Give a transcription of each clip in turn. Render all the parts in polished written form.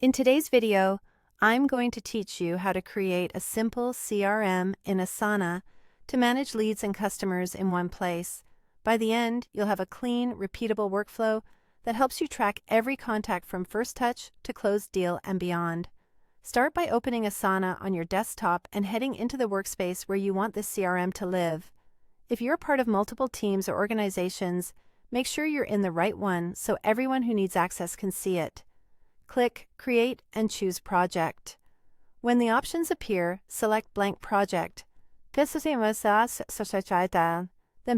In today's video, I'm going to teach you how to create a simple CRM in Asana to manage leads and customers in one place. By the end, you'll have a clean, repeatable workflow that helps you track every contact from first touch to closed deal and beyond. Start by opening Asana on your desktop and heading into the workspace where you want this CRM to live. If you're part of multiple teams or organizations, make sure you're in the right one so everyone who needs access can see it. Click Create and choose Project. When the options appear, select Blank Project. Then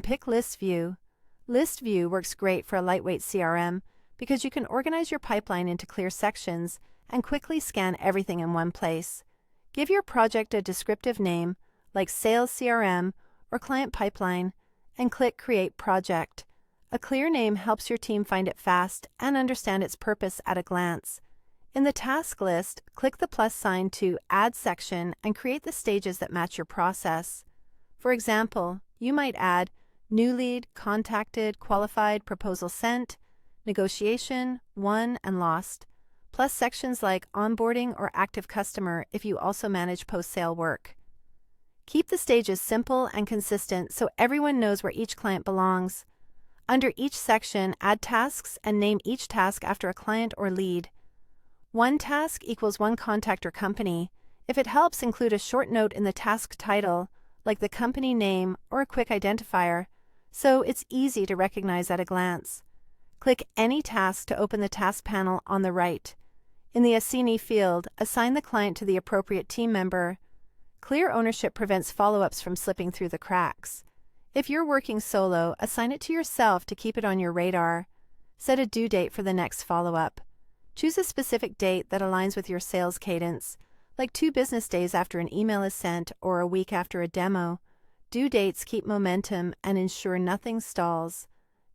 pick List View. List View works great for a lightweight CRM because you can organize your pipeline into clear sections and quickly scan everything in one place. Give your project a descriptive name like Sales CRM or Client Pipeline and click Create Project. A clear name helps your team find it fast and understand its purpose at a glance. In the task list, click the plus sign to Add Section and create the stages that match your process. For example, you might add New Lead, Contacted, Qualified, Proposal Sent, Negotiation, Won, and Lost, plus sections like Onboarding or Active Customer if you also manage post-sale work. Keep the stages simple and consistent so everyone knows where each client belongs. Under each section, add tasks and name each task after a client or lead. One task equals one contact or company. If it helps, include a short note in the task title, like the company name or a quick identifier, so it's easy to recognize at a glance. Click any task to open the task panel on the right. In the Assign field, assign the client to the appropriate team member. Clear ownership prevents follow-ups from slipping through the cracks. If you're working solo, assign it to yourself to keep it on your radar. Set a due date for the next follow-up. Choose a specific date that aligns with your sales cadence, like 2 business days after an email is sent or a week after a demo. Due dates keep momentum and ensure nothing stalls.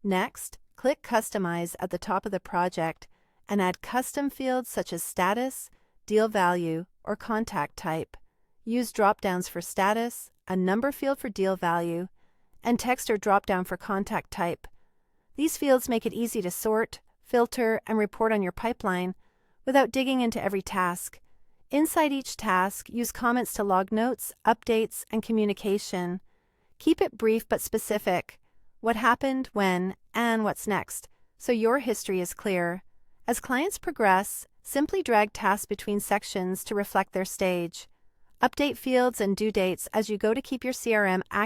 Next, click Customize at the top of the project and add custom fields such as status, deal value, or contact type. Use drop-downs for status, a number field for deal value, and text or drop-down for contact type. These fields make it easy to sort, filter, and report on your pipeline without digging into every task. Inside each task, use comments to log notes, updates, and communication. Keep it brief but specific. What happened, when, and what's next, so your history is clear. As clients progress, simply drag tasks between sections to reflect their stage. Update fields and due dates as you go to keep your CRM accurate